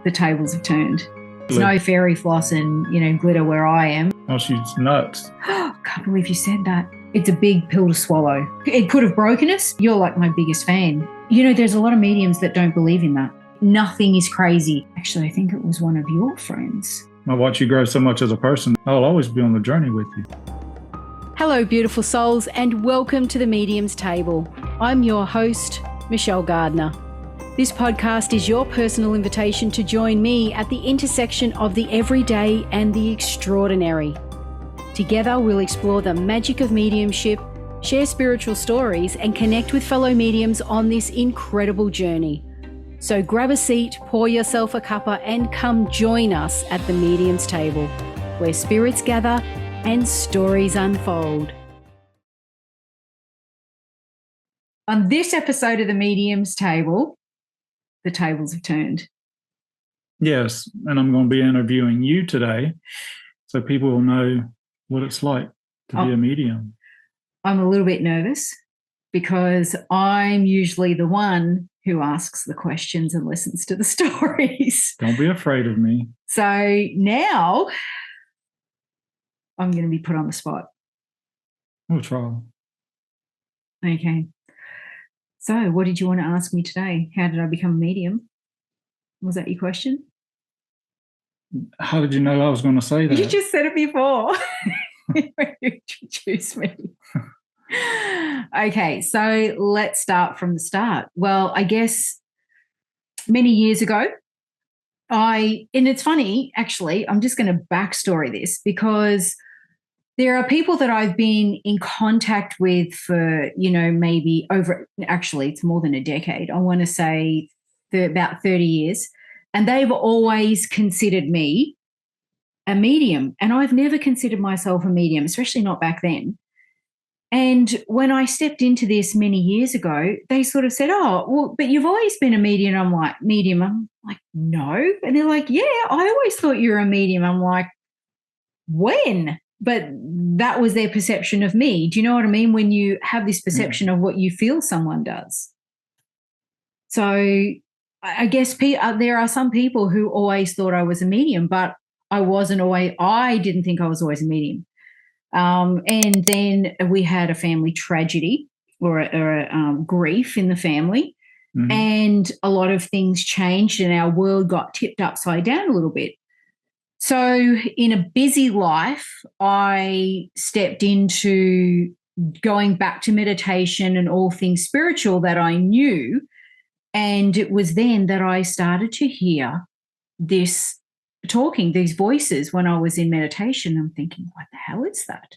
the tables have turned. There's no fairy floss and, glitter where I am. Oh, she's nuts. I can't believe you said that. It's a big pill to swallow. It could have broken us. You're like my biggest fan. There's a lot of mediums that don't believe in that. Nothing is crazy. Actually, I think it was one of your friends. I watch you grow so much as a person. I'll always be on the journey with you. Hello, beautiful souls, and welcome to the Medium's Table. I'm your host, Michelle Gardner. This podcast is your personal invitation to join me at the intersection of the everyday and the extraordinary. Together, we'll explore the magic of mediumship, share spiritual stories, and connect with fellow mediums on this incredible journey. So grab a seat, pour yourself a cuppa, and come join us at the Medium's Table, where spirits gather and stories unfold. On this episode of the Medium's Table, the tables have turned. Yes, and I'm going to be interviewing you today so people will know what it's like to be a medium. I'm a little bit nervous because I'm usually the one who asks the questions and listens to the stories. Don't be afraid of me. So now I'm going to be put on the spot. We'll try. Okay. So what did you want to ask me today? How did I become a medium? Was that your question? How did you know I was going to say that? You just said it before when you introduced me. Okay, so let's start from the start. Well, I guess many years ago, and it's funny, actually, I'm just going to backstory this because there are people that I've been in contact with for, maybe actually it's more than a decade. I want to say about 30 years. And they've always considered me a medium. And I've never considered myself a medium, especially not back then. And when I stepped into this many years ago, they sort of said, oh, well, but you've always been a medium. I'm like, medium? I'm like, no. And they're like, yeah, I always thought you were a medium. I'm like, when? But that was their perception of me. Do you know what I mean? When you have this perception of what you feel someone does. So I guess there are some people who always thought I was a medium, but I didn't think I was always a medium. And then we had a family tragedy or a grief in the family. Mm-hmm. And a lot of things changed and our world got tipped upside down a little bit. So in a busy life, I stepped into going back to meditation and all things spiritual that I knew. And it was then that I started to hear these voices when I was in meditation. I'm thinking, what the hell is that?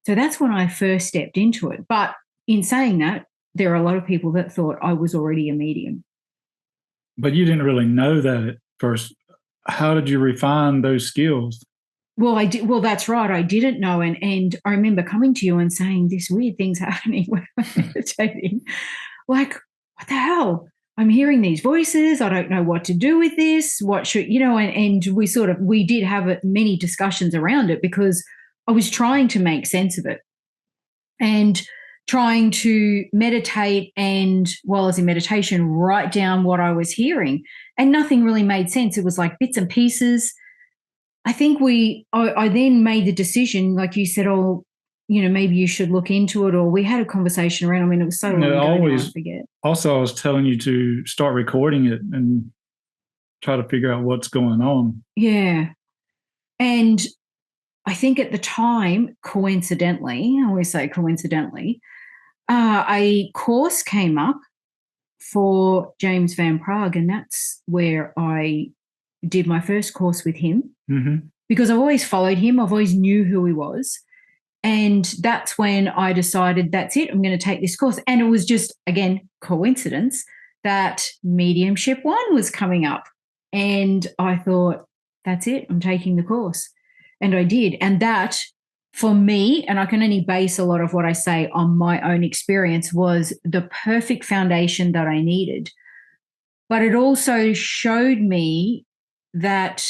So that's when I first stepped into it. But in saying that, there are a lot of people that thought I was already a medium. But you didn't really know that at first. How did you refine those skills? Well, I did. Well, that's right. I didn't know. And I remember coming to you and saying this weird thing's happening when I'm meditating. Like, what the hell? I'm hearing these voices. I don't know what to do with this. What should, and we did have many discussions around it because I was trying to make sense of it and trying to meditate and while I was in meditation, write down what I was hearing. And nothing really made sense. It was like bits and pieces. I think I then made the decision, like you said, maybe you should look into it, or we had a conversation around. I mean, it was so long ago now, I forget. Also, I was telling you to start recording it and try to figure out what's going on. Yeah. And I think at the time, coincidentally, I always say coincidentally, a course came up for James Van Praagh, and that's where I did my first course with him because I've always followed him. I've always knew who he was. And that's when I decided, that's it, I'm going to take this course. And it was just, again, coincidence that Mediumship 1 was coming up. And I thought, that's it, I'm taking the course. And I did. And that, for me, and I can only base a lot of what I say on my own experience, was the perfect foundation that I needed. But it also showed me that,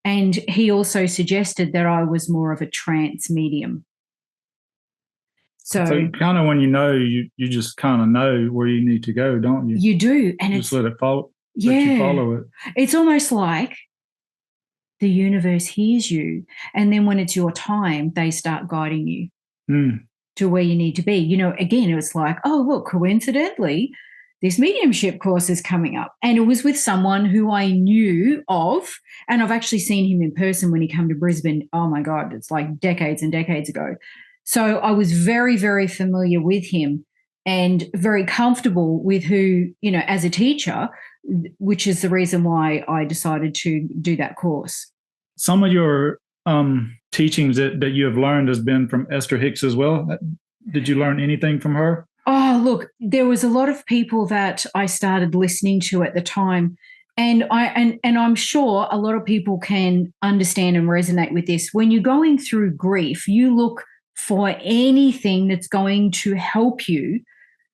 and he also suggested that I was more of a trance medium. So kind of when you just kind of know where you need to go, don't you? You do. And just let it fall. that you follow it. It's almost like the universe hears you, and then when it's your time, they start guiding you to where you need to be. Again, it was like, oh, look, coincidentally, this mediumship course is coming up. And it was with someone who I knew of, and I've actually seen him in person when he came to Brisbane. Oh, my God, it's like decades and decades ago. So I was very, very familiar with him and very comfortable with who, as a teacher, which is the reason why I decided to do that course. Some of your teachings that you have learned has been from Esther Hicks as well. Did you learn anything from her? Oh, look, there was a lot of people that I started listening to at the time. And I'm sure a lot of people can understand and resonate with this. When you're going through grief, you look for anything that's going to help you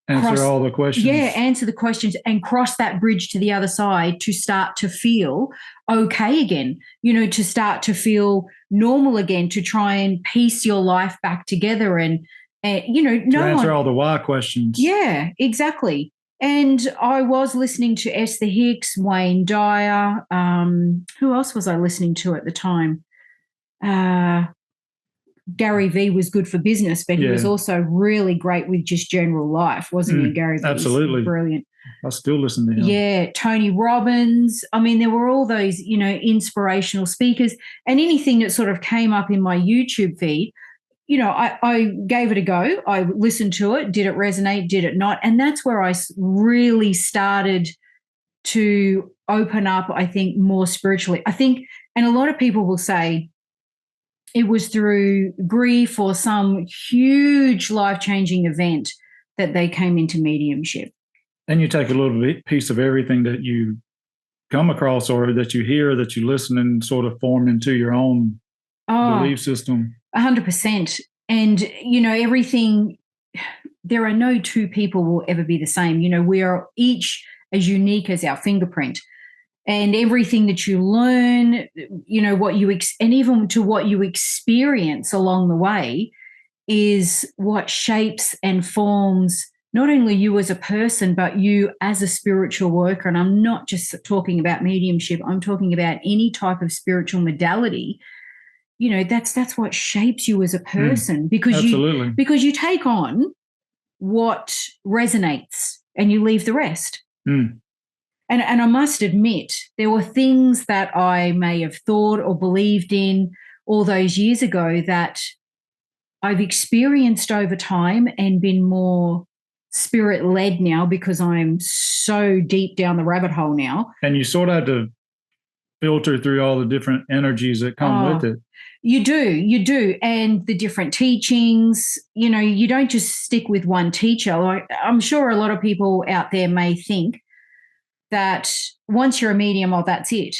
answer all the questions. Yeah, answer the questions and cross that bridge to the other side to start to feel okay again, to start to feel normal again, to try and piece your life back together and to answer all the why questions. Yeah, exactly. And I was listening to Esther Hicks, Wayne Dyer. Who else was I listening to at the time? Gary Vee was good for business, but he was also really great with just general life, wasn't he? Gary Vee, absolutely brilliant. I still listen to him. Yeah, Tony Robbins. I mean, there were all those, inspirational speakers, and anything that sort of came up in my YouTube feed, I gave it a go. I listened to it. Did it resonate? Did it not? And that's where I really started to open up, I think, more spiritually. I think, and a lot of people will say it was through grief or some huge life-changing event that they came into mediumship. And you take a little piece of everything that you come across or that you hear, that you listen, and sort of form into your own belief system. 100%. And, everything, there are no two people will ever be the same. We are each as unique as our fingerprint. And everything that you learn, what you and even to what you experience along the way is what shapes and forms not only you as a person, but you as a spiritual worker. And I'm not just talking about mediumship. I'm talking about any type of spiritual modality. That's what shapes you as a person, because you take on what resonates and you leave the rest. And I must admit, there were things that I may have thought or believed in all those years ago that I've experienced over time and been more spirit-led now because I'm so deep down the rabbit hole now. And you sort of have to filter through all the different energies that come with it. You do. And the different teachings, you don't just stick with one teacher. Like, I'm sure a lot of people out there may think that once you're a medium, that's it.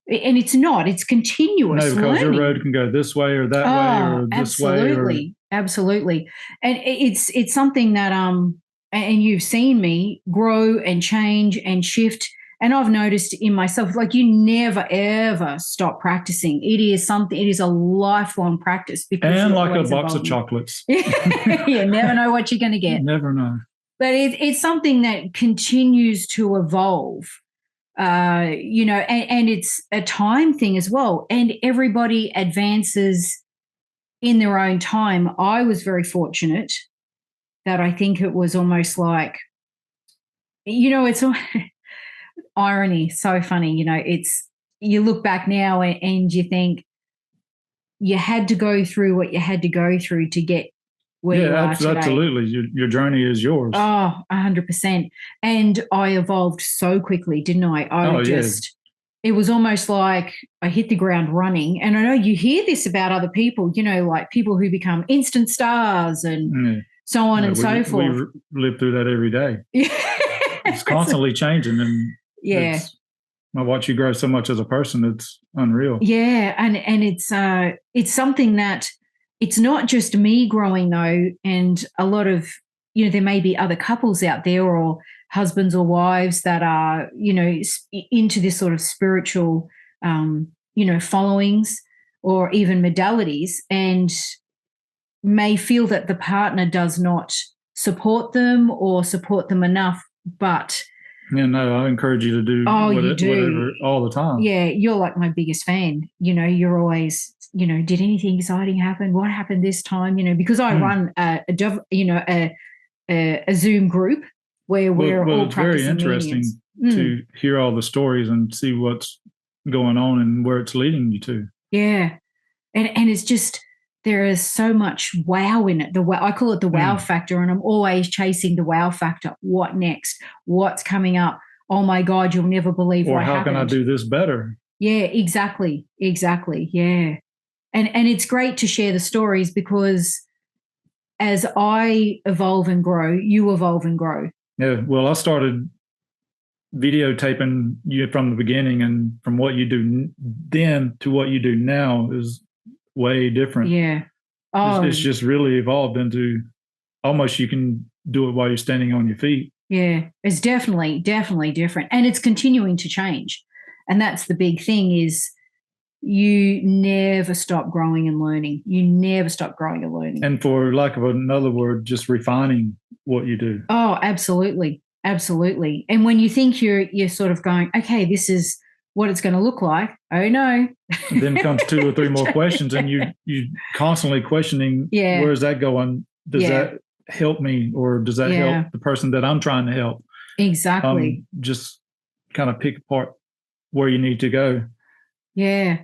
And it's not. It's continuous learning. No, because learning. your road can go this way or that way or this way. Absolutely. And it's something that and you've seen me grow and change and shift. And I've noticed in myself, like, you never, ever stop practicing. It is a lifelong practice. And like a box of chocolates. You never know what you're going to get. You never know. But it's something that continues to evolve, and it's a time thing as well. And everybody advances in their own time. I was very fortunate that I think it was almost like, it's irony, so funny. It's, you look back now and you think you had to go through what you had to go through to get where you are today. Absolutely. Your journey is yours. Oh, 100%. And I evolved so quickly, didn't I? It was almost like I hit the ground running. And I know you hear this about other people, like people who become instant stars and so on and so forth. We live through that every day. It's constantly changing. And I watch you grow so much as a person. It's unreal. Yeah. And it's something that, it's not just me growing, though, and a lot of, there may be other couples out there or husbands or wives that are, into this sort of spiritual, followings or even modalities, and may feel that the partner does not support them or support them enough. But Yeah, no, I encourage you to do whatever all the time. Yeah, you're like my biggest fan. You're always, did anything exciting happen? What happened this time? Because I run a Zoom group where we're all it's very interesting to hear all the stories and see what's going on and where it's leading you to. Yeah, and it's just, there is so much wow in it. I call it the wow factor, and I'm always chasing the wow factor. What next? What's coming up? Oh my God, you'll never believe what happened. Or how can I do this better? Yeah, exactly. Yeah. And it's great to share the stories, because as I evolve and grow, you evolve and grow. Yeah, well, I started videotaping you from the beginning, and from what you do then to what you do now is way different. Yeah. It's just really evolved into almost you can do it while you're standing on your feet. Yeah, it's definitely different. And it's continuing to change. And that's the big thing, is you never stop growing and learning. You never stop growing and learning. And for lack of another word, just refining what you do. Oh, absolutely. Absolutely. And when you think you're sort of going, okay, this is what it's going to look like. Oh no. Then comes 2 or 3 more questions, and you constantly questioning, where is that going? Does that help me, or does that help the person that I'm trying to help? Exactly. Just kind of pick apart where you need to go. Yeah.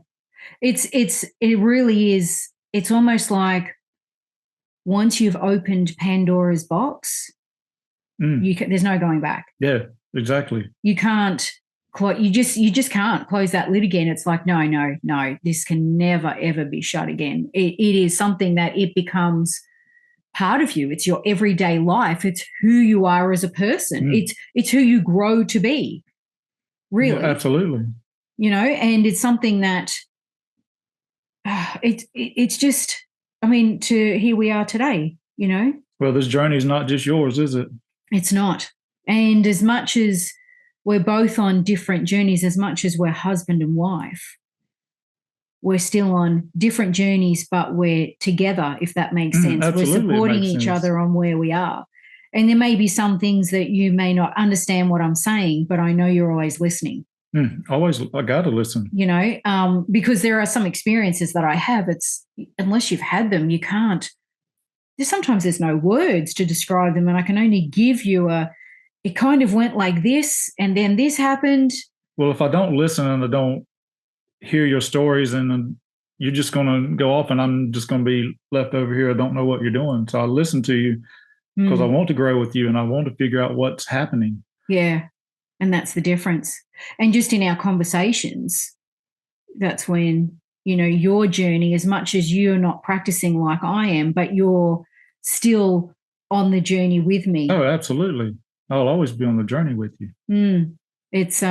It really is. It's almost like once you've opened Pandora's box, there's no going back. Yeah, exactly. You can't. You just can't close that lid again. It's like, no, this can never, ever be shut again. It is something that it becomes part of you. It's your everyday life. It's who you are as a person. It's who you grow to be, really. Yeah, absolutely. And it's something that it's just, to here we are today, Well, this journey is not just yours, is it? It's not. And as much as we're both on different journeys, as much as we're husband and wife, we're still on different journeys, but we're together, if that makes sense. Absolutely, we're supporting each other on where we are. And there may be some things that you may not understand what I'm saying, but I know you're always listening. Always, I got to listen. Because there are some experiences that I have, it's, unless you've had them, you can't. Sometimes there's no words to describe them, and I can only give you it kind of went like this, and then this happened. Well, if I don't listen and I don't hear your stories, and you're just going to go off, and I'm just going to be left over here. I don't know what you're doing. So I listen to you because I want to grow with you, and I want to figure out what's happening. Yeah. And that's the difference. And just in our conversations, that's when, your journey, as much as you're not practicing like I am, but you're still on the journey with me. Oh, absolutely. I'll always be on the journey with you. It's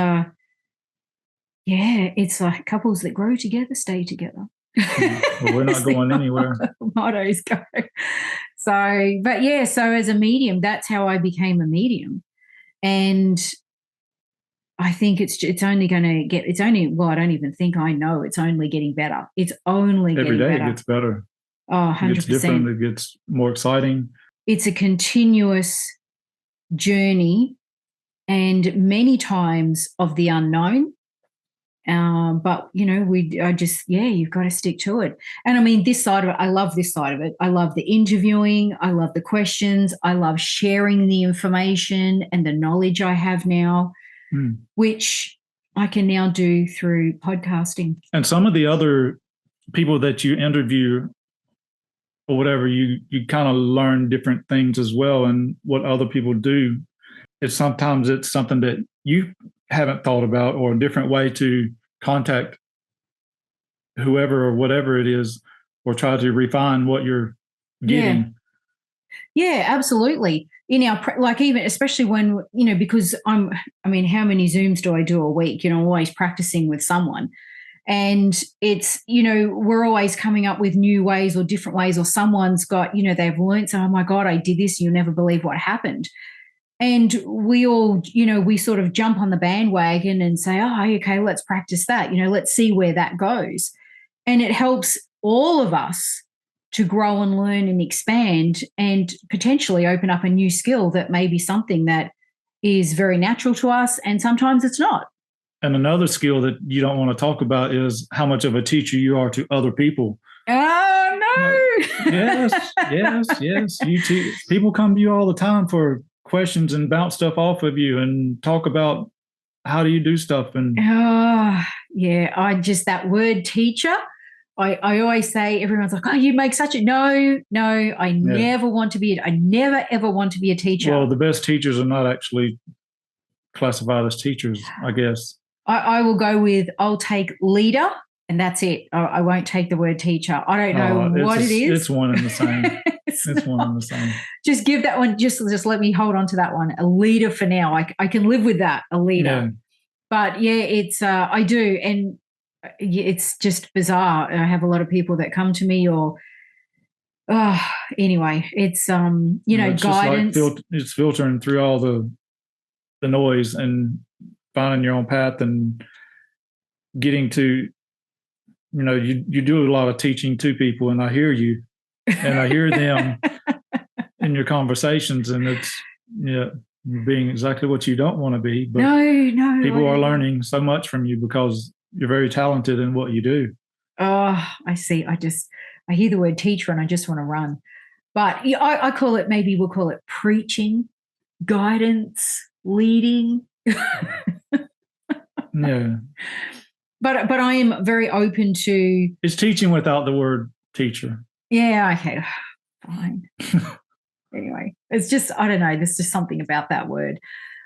it's like couples that grow together, stay together. Well, we're not going anywhere. Mottos go. So as a medium, that's how I became a medium. And I think it's only going to get, I don't even think I know, it's only getting better. It's only every getting day better. It gets better. Oh, 100%. It gets different. It gets more exciting. It's a continuous journey, and many times of the unknown. But you've got to stick to it. And this side of it, I love this side of it. I love the interviewing. I love the questions. I love sharing the information and the knowledge I have now, which I can now do through podcasting. And some of the other people that you interview or whatever, you kind of learn different things as well, and what other people do. Sometimes it's something that you haven't thought about, or a different way to contact whoever or whatever it is, or try to refine what you're getting. Yeah, absolutely. In our, even especially when, because how many Zooms do I do a week? Always practicing with someone. And it's, we're always coming up with new ways or different ways, or someone's got, they've learned, oh my God, I did this. You'll never believe what happened. And we all, we sort of jump on the bandwagon and say, oh, okay, let's practice that. Let's see where that goes. And it helps all of us to grow and learn and expand, and potentially open up a new skill that may be something that is very natural to us, and sometimes it's not. And another skill that you don't want to talk about is how much of a teacher you are to other people. Oh, no. Yes. People come to you all the time for questions and bounce stuff off of you and talk about how do you do stuff. And that word teacher, I always say, everyone's like, oh, you make such a, no, I never want to be, I never ever want to be a teacher. Well, the best teachers are not actually classified as teachers, I guess. I will go with, I'll take leader, and that's it. I won't take the word teacher. I don't know what it is. It's one and the same. It's one and the same. Just give that one, just let me hold on to that one. A leader for now. I can live with that, a leader. Yeah. But yeah, it's, I do. And it's just bizarre. I have a lot of people that come to me anyway, it's, It's guidance. Just like it's filtering through all the noise and finding your own path and getting to, you do a lot of teaching to people, and I hear you and I hear them in your conversations, and it's, being exactly what you don't want to be. But no, people are learning so much from you because you're very talented in what you do. Oh, I see. I hear the word teacher and I just want to run. But I call it, maybe we'll call it preaching, guidance, leading. Yeah. But I am very open to. It's teaching without the word teacher. Yeah, okay. Fine. Anyway, it's just, I don't know, there's just something about that word.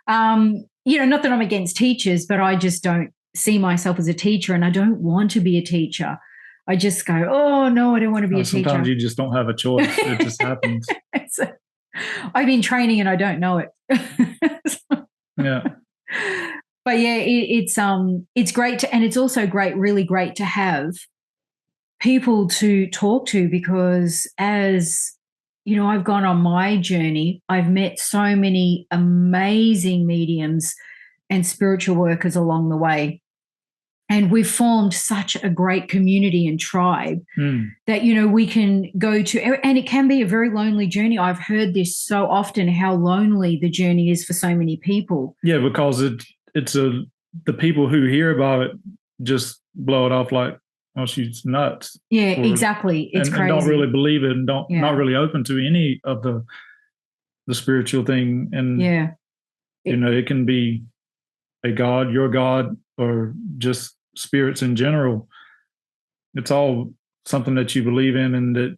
Not that I'm against teachers, but I just don't see myself as a teacher, and I don't want to be a teacher. I just go, oh, no, I don't want to be a teacher. Sometimes you just don't have a choice. It just happens. I've been training and I don't know it. Yeah. But yeah, it's great to, and it's also really great to have people to talk to, because as I've gone on my journey, I've met so many amazing mediums and spiritual workers along the way. And we've formed such a great community and tribe that, we can go to, and it can be a very lonely journey. I've heard this so often, how lonely the journey is for so many people. Yeah, because the people who hear about it just blow it off like, oh, she's nuts. Yeah, exactly. It's crazy. And don't really believe it, and not really open to any of the spiritual thing. And it can be a God, your God, or just spirits in general. It's all something that you believe in and that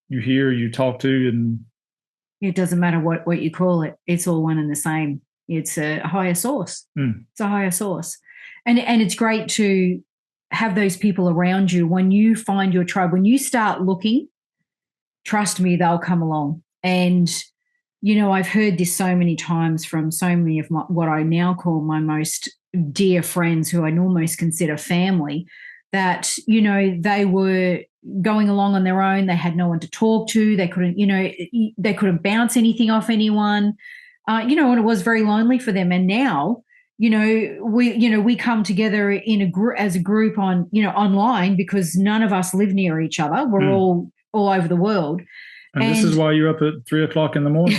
you hear, you talk to, and it doesn't matter what you call it. It's all one and the same. It's a higher source. It's a higher source. And it's great to have those people around you. When you find your tribe, when you start looking, trust me, they'll come along. And, I've heard this so many times from so many of what I now call my most dear friends, who I almost consider family, that, they were going along on their own. They had no one to talk to. They couldn't bounce anything off anyone, and it was very lonely for them. And now, we come together in as a group on, online, because none of us live near each other. We're all over the world. And this is why you're up at 3:00 in the morning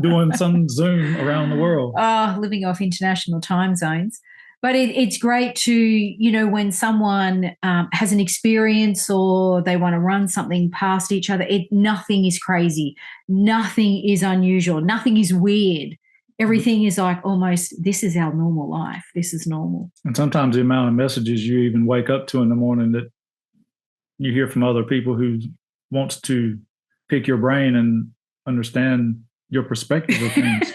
doing some Zoom around the world. Living off international time zones. But it's great to, when someone has an experience or they want to run something past each other, nothing is crazy. Nothing is unusual. Nothing is weird. Everything is like, almost, this is our normal life. This is normal. And sometimes the amount of messages you even wake up to in the morning that you hear from other people who wants to pick your brain and understand your perspective of things.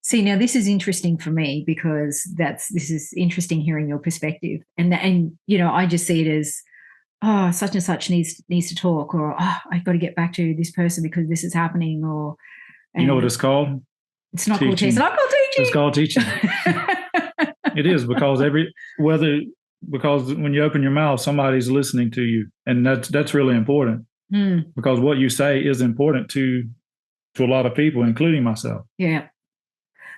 See, now this is interesting for me, because this is interesting hearing your perspective. And I just see it as, oh, such and such needs to talk, or, oh, I've got to get back to this person because this is happening, or. You know what it's called? It's not called teaching. It's not called teaching. It's called teaching. It is, because because when you open your mouth, somebody's listening to you, and that's really important. Because what you say is important to a lot of people, including myself. Yeah.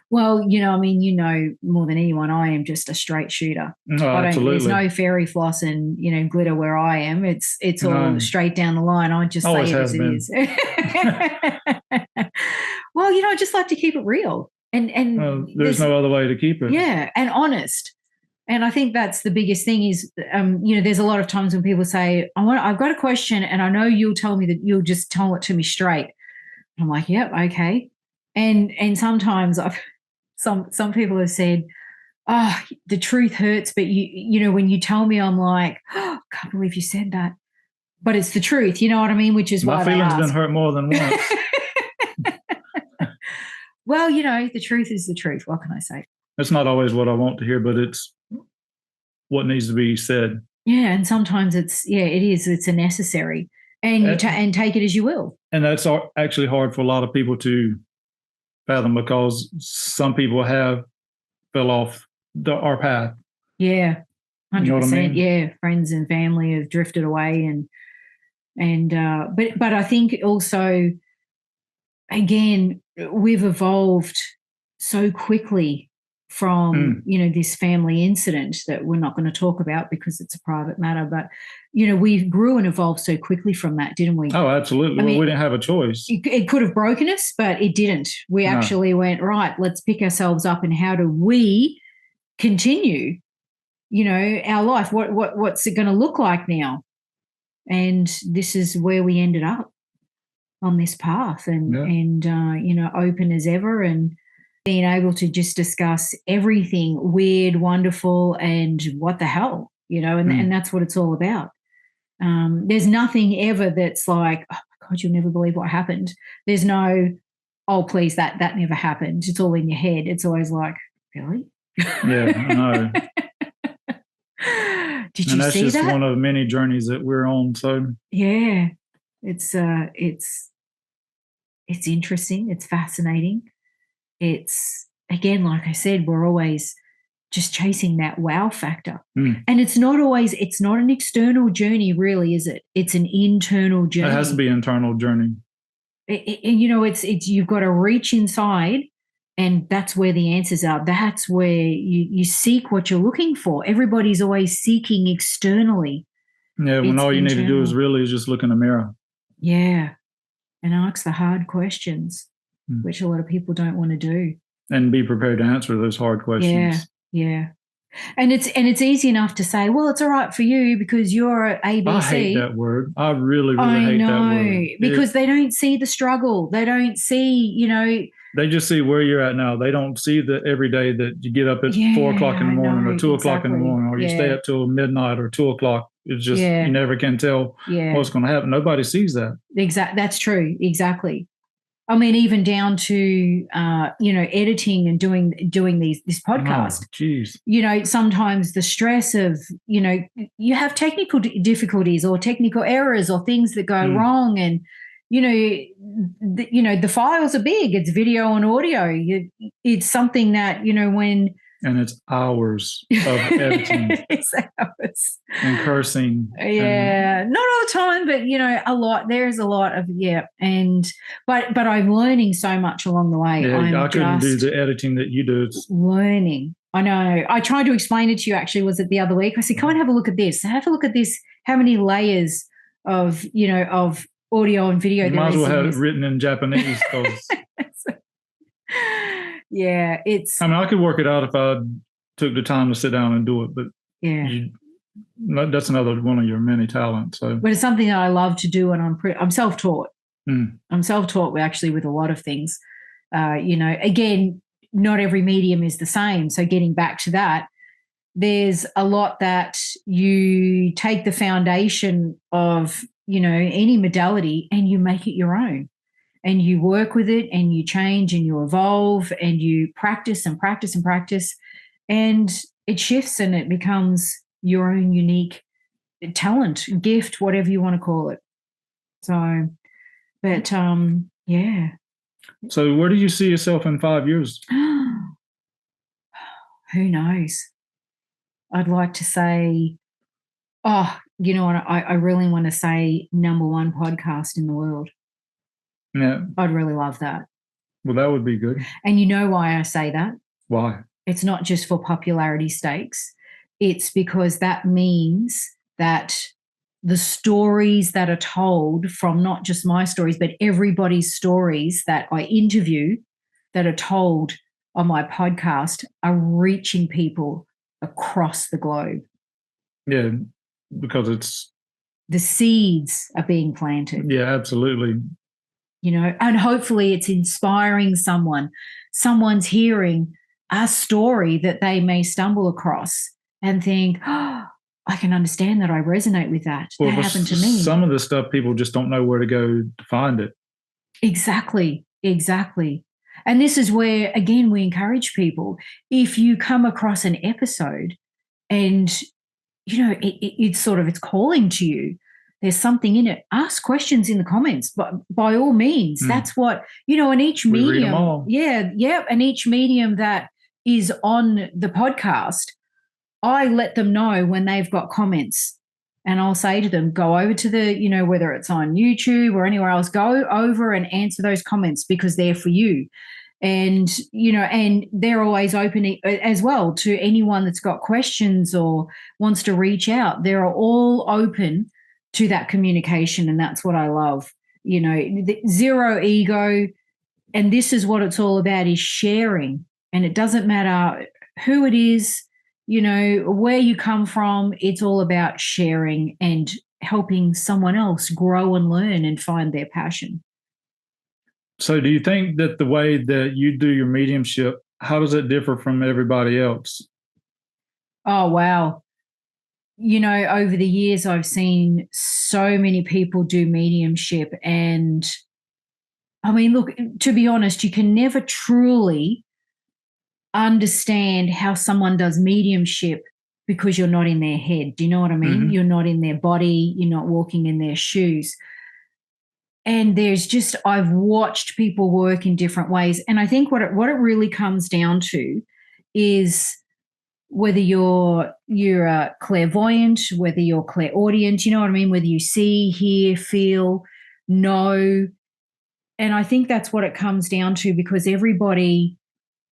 Well, more than anyone, I am just a straight shooter. Absolutely. There's no fairy floss and, glitter where I am. It's all straight down the line. I just say it as it is. Well, I just like to keep it real. And there's no other way to keep it. Yeah, and honest. And I think that's the biggest thing is, there's a lot of times when people say, I've got a question and I know you'll tell me that you'll just tell it to me straight. I'm like, yep, okay. And sometimes some people have said, oh, the truth hurts, but when you tell me, I'm like, oh, I can't believe you said that. But it's the truth, you know what I mean? Which is why my feelings been hurt more than once. Well, the truth is the truth. What can I say? It's not always what I want to hear, but it's what needs to be said. Yeah, and sometimes it is. It's a necessary, and and take it as you will. And that's actually hard for a lot of people to fathom because some people have fell off our path. Yeah, 100%. You know what I mean? Yeah, friends and family have drifted away, but I think also, again, we've evolved so quickly from this family incident that we're not going to talk about because it's a private matter, but we grew and evolved so quickly from that, didn't we? Oh, absolutely. We didn't have a choice. It could have broken us, but it didn't. We actually went, right, let's pick ourselves up, and how do we continue our life? What's it going to look like now? And this is where we ended up on this path, and open as ever, and being able to just discuss everything weird, wonderful, and what the hell, and that's what it's all about. There's nothing ever that's like, oh my God, you'll never believe what happened. There's no, oh, please, that never happened. It's all in your head. It's always like, really? Yeah, I know. Did you see that? And that's just one of many journeys that we're on. So yeah, it's interesting. It's fascinating. It's, again, like I said, we're always just chasing that wow factor. And it's not an external journey, really, is it? It's an internal journey. It has to be an internal journey. It's you've got to reach inside, and that's where the answers are. That's where you seek what you're looking for. Everybody's always seeking externally. Yeah, when all you need to do is just look in the mirror. Yeah, and ask the hard questions, which a lot of people don't want to do. And be prepared to answer those hard questions. Yeah. And it's easy enough to say, well, it's all right for you because you're ABC. I hate that word. I really hate that word. Because they don't see the struggle. They don't see, They just see where you're at now. They don't see the every day that you get up at 4 o'clock in the morning or 2 o'clock in the morning, or you stay up till midnight or 2 o'clock. It's just, you never can tell what's going to happen. Nobody sees that. That's true. Exactly. I mean, even down to, editing and doing this podcast. Oh, geez. Sometimes the stress of, you have technical difficulties or technical errors or things that go wrong. And, the files are big. It's video and audio. It's something that, when... And it's hours of editing. It's hours. And cursing. Yeah. Not all the time, but, a lot. There's a lot of, And, but I'm learning so much along the way. Yeah, I couldn't do the editing that you do. It's learning. I know. I tried to explain it to you, actually, was it the other week? I said, come and have a look at this. Have a look at this. How many layers of, of audio and video. You might as well have it written in Japanese. Yeah, I could work it out if I took the time to sit down and do it, but that's another one of your many talents. So, but it's something that I love to do, and I'm self-taught. I'm self-taught actually with a lot of things. Again, not every medium is the same. So getting back to that, there's a lot that you take the foundation of, any modality and you make it your own. And you work with it and you change and you evolve and you practice and practice and practice, and it shifts and it becomes your own unique talent, gift, whatever you want to call it. So, but yeah. So where do you see yourself in 5 years? Who knows? I'd like to say, I really want to say #1 podcast in the world. Yeah. I'd really love that. Well, that would be good. And you know why I say that? Why? It's not just for popularity stakes. It's because that means that the stories that are told from not just my stories, but everybody's stories that I interview that are told on my podcast are reaching people across the globe. Yeah, because the seeds are being planted. Yeah, absolutely. And hopefully it's inspiring someone. Someone's hearing a story that they may stumble across and think, oh, I can understand that. I resonate with that. That happened to me. Some of the stuff people just don't know where to go to find it. Exactly. And this is where, again, we encourage people. If you come across an episode and, it's calling to you, there's something in it, ask questions in the comments, but by all means, that's what, and each medium, read them all. And each medium that is on the podcast, I let them know when they've got comments, and I'll say to them, go over to the, whether it's on YouTube or anywhere else, go over and answer those comments because they're for you. And, and they're always open as well to anyone that's got questions or wants to reach out. They're all open to that communication. And that's what I love, zero ego. And this is what it's all about, is sharing. And it doesn't matter who it is, where you come from. It's all about sharing and helping someone else grow and learn and find their passion. So do you think that the way that you do your mediumship, how does it differ from everybody else? Oh, wow. Over the years, I've seen so many people do mediumship. And I mean, look, to be honest, you can never truly understand how someone does mediumship because you're not in their head. Do you know what I mean? Mm-hmm. You're not in their body. You're not walking in their shoes. And I've watched people work in different ways. And I think what it really comes down to is whether you're a clairvoyant, whether you're clairaudient, you know what I mean? Whether you see, hear, feel, know. And I think that's what it comes down to, because everybody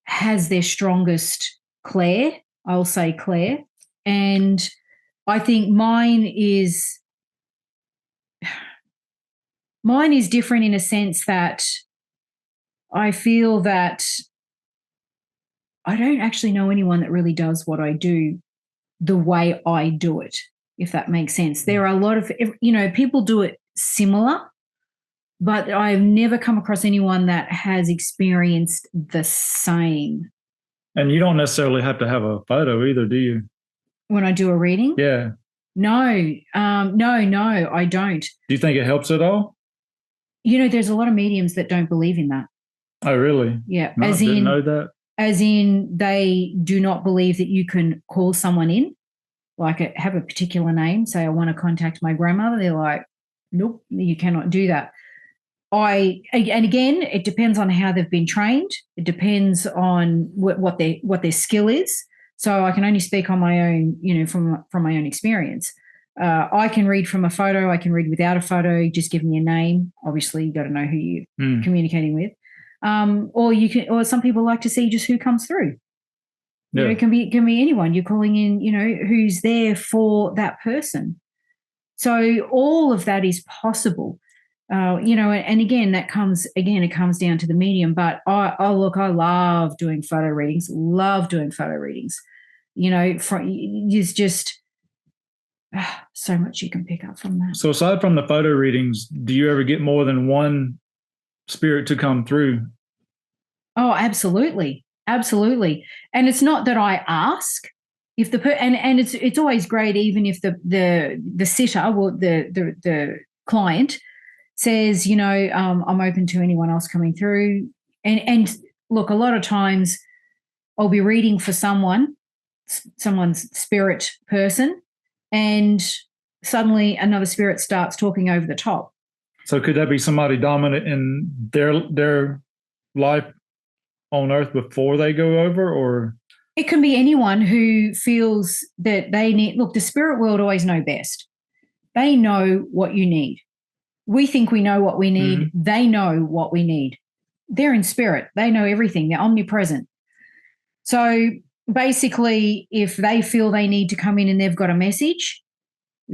has their strongest clair. I'll say clair. And I think mine is different in a sense that I feel that I don't actually know anyone that really does what I do the way I do it, if that makes sense. There are a lot of, people do it similar, but I've never come across anyone that has experienced the same. And you don't necessarily have to have a photo either, do you? When I do a reading? Yeah. No, I don't. Do you think it helps at all? There's a lot of mediums that don't believe in that. Oh, really? Yeah. No, I didn't know that. As in, they do not believe that you can call someone in, like have a particular name. Say, I want to contact my grandmother. They're like, nope, you cannot do that. And again, it depends on how they've been trained. It depends on what their skill is. So I can only speak on my own, from my own experience. I can read from a photo. I can read without a photo. Just give me a name. Obviously, you got to know who you're communicating with. Or some people like to see just who comes through. Yeah. It can be anyone. You're calling in, who's there for that person. So all of that is possible. And again, it comes down to the medium. But I love doing photo readings. There's just so much you can pick up from that. So aside from the photo readings, do you ever get more than one spirit to come through? Oh, absolutely. And it's not that I ask if and it's always great, even if the sitter or the client says, I'm open to anyone else coming through. And look, a lot of times I'll be reading for someone's spirit person, and suddenly another spirit starts talking over the top. So could that be somebody dominant in their life on Earth before they go over, or? It can be anyone who feels that they need. Look, the spirit world always know best. They know what you need. We think we know what we need. Mm-hmm. They know what we need. They're in spirit. They know everything. They're omnipresent. So basically, if they feel they need to come in and they've got a message,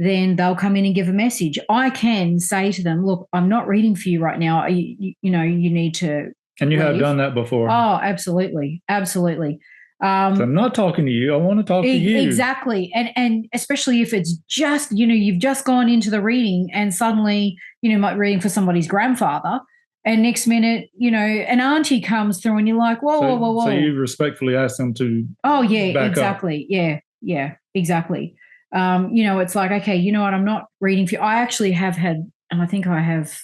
then they'll come in and give a message. I can say to them, look, I'm not reading for you right now. You need to. And you leave. have done that before. Oh, absolutely. Absolutely. So I'm not talking to you. I want to talk to you. Exactly. And especially if it's just, you've just gone into the reading and suddenly, might be reading for somebody's grandfather. And next minute, an auntie comes through and you're like, whoa. So you respectfully ask them to exactly. Up. Yeah, exactly. It's like, okay, you know what, I'm not reading for you. I actually have had, and I think I have,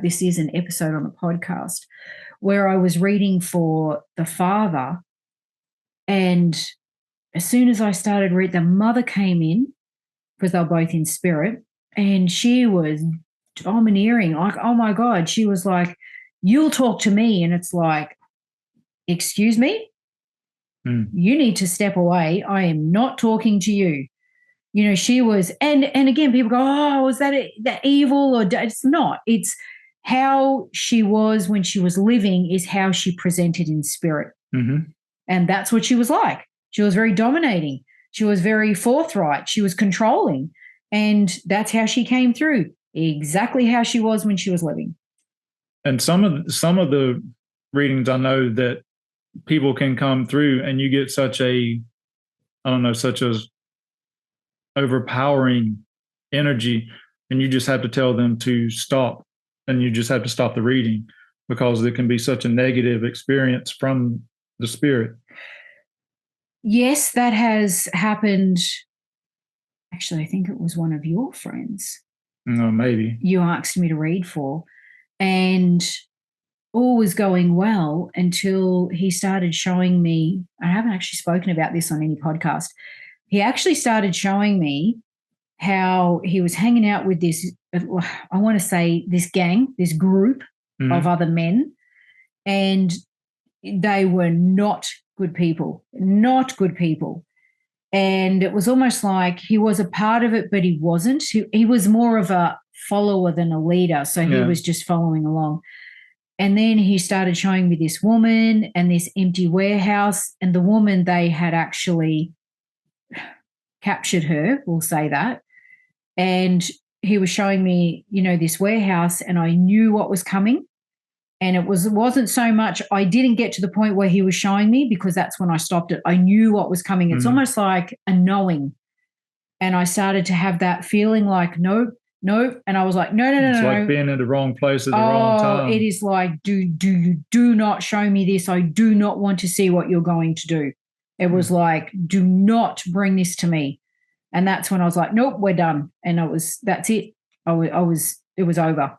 this is an episode on the podcast where I was reading for the father, and as soon as I started reading, the mother came in because they were both in spirit, and she was domineering. Like, oh my God, she was like, you'll talk to me. And it's like, excuse me? You need to step away. I am not talking to you. She was, and again, people go, oh, was that evil? Or it's not. It's how she was when she was living is how she presented in spirit. Mm-hmm. And that's what she was like. She was very dominating. She was very forthright. She was controlling. And that's how she came through, exactly how she was when she was living. And some of the readings, I know that people can come through and you get such a overpowering energy, and you just have to tell them to stop, and you just have to stop the reading because it can be such a negative experience from the spirit. Yes, that has happened. Actually, I think it was one of your friends. No, maybe. You asked me to read for, and all was going well until he started showing me. I haven't actually spoken about this on any podcast. He actually started showing me how he was hanging out with this, I want to say this gang, this group of other men, and they were not good people, And it was almost like he was a part of it, but he wasn't. He was more of a follower than a leader, so he was just following along. And then he started showing me this woman and this empty warehouse, and the woman, they had actually captured her, we'll say that. And he was showing me, this warehouse, and I knew what was coming. And it wasn't so much, I didn't get to the point where he was showing me because that's when I stopped it. I knew what was coming. It's almost like a knowing. And I started to have that feeling like, nope. And I was like, no. It's like being in the wrong place at the wrong time. It is like, do not show me this. I do not want to see what you're going to do. It was like, do not bring this to me. And that's when I was like, nope, we're done. And that's it. It was over.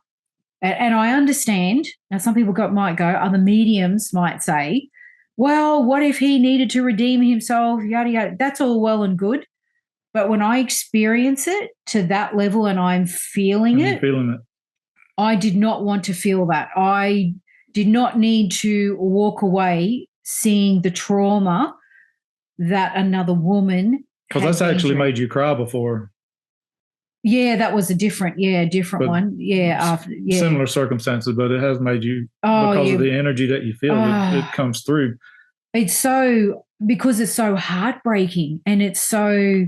And I understand. Now, some people might go, other mediums might say, well, what if he needed to redeem himself? Yada, yada. That's all well and good. But when I experience it to that level and I'm feeling it, I did not want to feel that. I did not need to walk away seeing the trauma that another woman. Because that's actually made you cry before. Yeah, that was a different one. Yeah, similar circumstances, but it has made you, because of the energy that you feel, it comes through. It's so, because it's so heartbreaking, and it's so,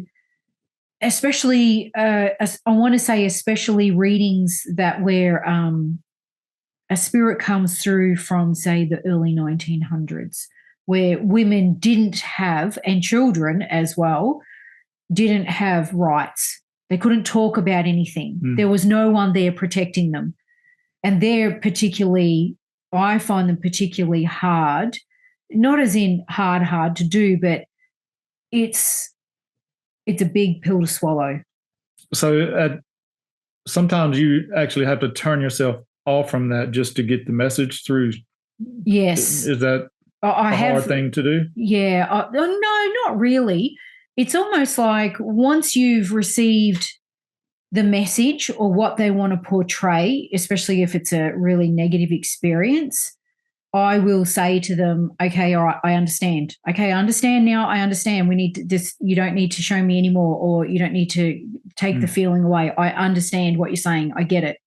especially, I want to say especially readings that where a spirit comes through from, say, the early 1900s, where women didn't have, and children as well, didn't have rights. They couldn't talk about anything. There was no one there protecting them. And I find them particularly hard, not as in hard to do, but it's a big pill to swallow. So sometimes you actually have to turn yourself off from that just to get the message through. Yes. Is that a hard thing to do? Yeah. No, not really. It's almost like once you've received the message or what they want to portray, especially if it's a really negative experience, I will say to them, okay, all right, I understand. Okay, I understand now. I understand. We need this. You don't need to show me anymore, or you don't need to take the feeling away. I understand what you're saying. I get it.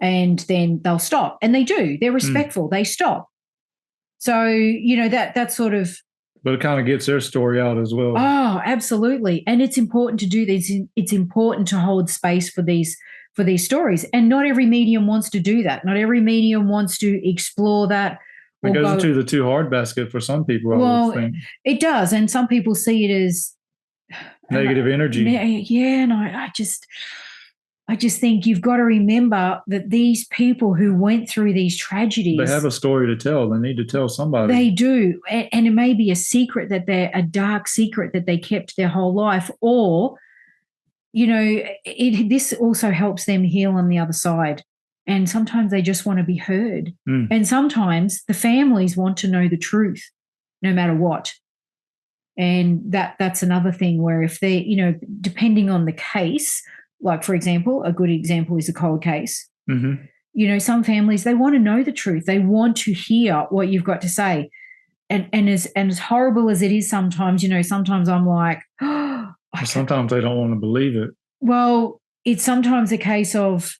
And then they'll stop. And they do. They're respectful. They stop. So, that's sort of. But it kind of gets their story out as well. Oh, absolutely. And it's important to do this. It's important to hold space for these stories. And not every medium wants to do that. Not every medium wants to explore that. It goes into the too hard basket for some people, I would think. It does. And some people see it as negative energy. Yeah, and I just think you've got to remember that these people who went through these tragedies, they have a story to tell. They need to tell somebody. They do. And it may be a secret a dark secret that they kept their whole life, or, this also helps them heal on the other side. And sometimes they just want to be heard. And sometimes the families want to know the truth, no matter what. And that's another thing where if they, depending on the case, like, for example, a good example is a cold case. Mm-hmm. Some families, they want to know the truth. They want to hear what you've got to say. And as horrible as it is sometimes, sometimes I'm like, sometimes they don't want to believe it. Well, it's sometimes a case of,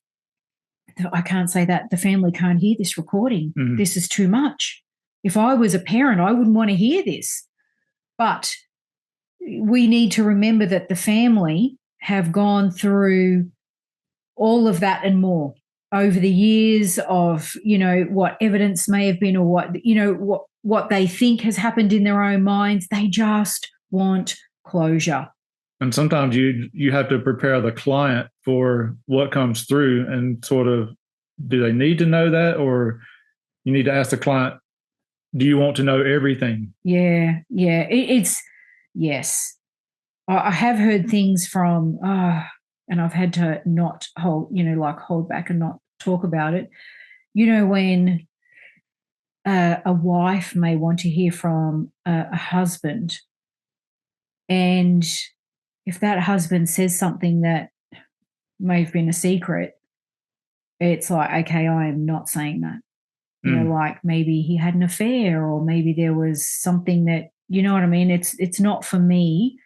I can't say that. The family can't hear this recording. Mm-hmm. This is too much. If I was a parent, I wouldn't want to hear this. But we need to remember that the family have gone through all of that and more over the years of, what evidence may have been, or what they think has happened in their own minds. They just want closure. And sometimes you have to prepare the client for what comes through, and sort of, do they need to know that, or you need to ask the client, do you want to know everything? Yeah. It's yes. I have heard things from, and I've had to not hold back and not talk about it. When a wife may want to hear from a husband, and if that husband says something that may have been a secret, it's like, okay, I am not saying that. Like maybe he had an affair, or maybe there was something that, you know what I mean? It's not for me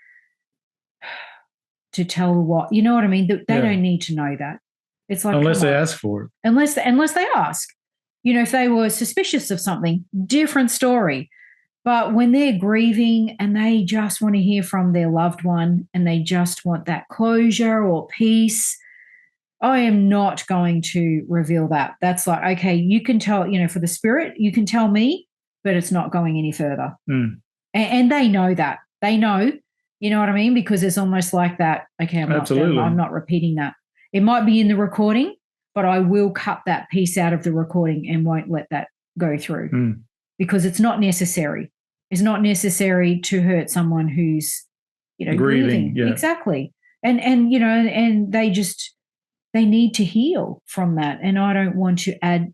to tell what, you know what I mean? They don't need to know that. It's like, unless they ask for it. Unless they ask. If they were suspicious of something, different story. But when they're grieving and they just want to hear from their loved one and they just want that closure or peace, I am not going to reveal that. That's like, okay, you can tell, for the spirit, you can tell me, but it's not going any further. And they know that. They know, you know what I mean? Because it's almost like that, okay, I'm not repeating that. It might be in the recording, but I will cut that piece out of the recording and won't let that go through because it's not necessary. It's not necessary to hurt someone who's, grieving. Yeah. Exactly. And they need to heal from that. And I don't want to add,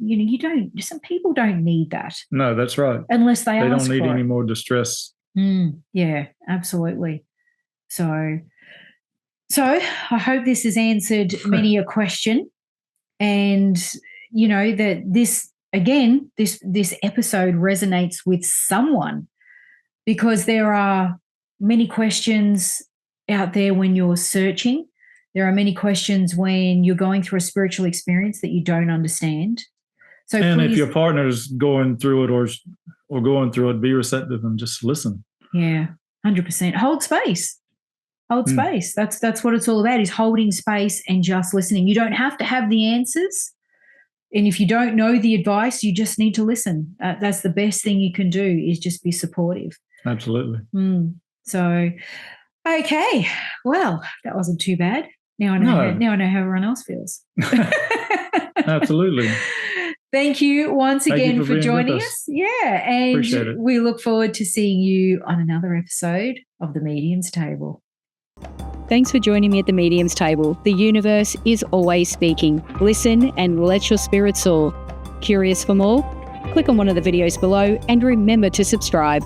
some people don't need that. No, that's right. Unless they ask for it. They don't need any more distress. Yeah, absolutely. So I hope this has answered many a question. And, that this episode resonates with someone, because there are many questions out there when you're searching. There are many questions when you're going through a spiritual experience that you don't understand. So, if your partner's going through it or going through it, be receptive and just listen. Yeah, 100%. Hold space. Hold space. That's what it's all about, is holding space and just listening. You don't have to have the answers. And if you don't know the advice, you just need to listen. That's the best thing you can do, is just be supportive. Absolutely. So, okay. Well, that wasn't too bad. Now I know how everyone else feels. Absolutely. Thank you once again for joining us. Yeah. And appreciate it. We look forward to seeing you on another episode of The Medium's Table. Thanks for joining me at The Medium's Table. The universe is always speaking. Listen and let your spirit soar. Curious for more? Click on one of the videos below and remember to subscribe.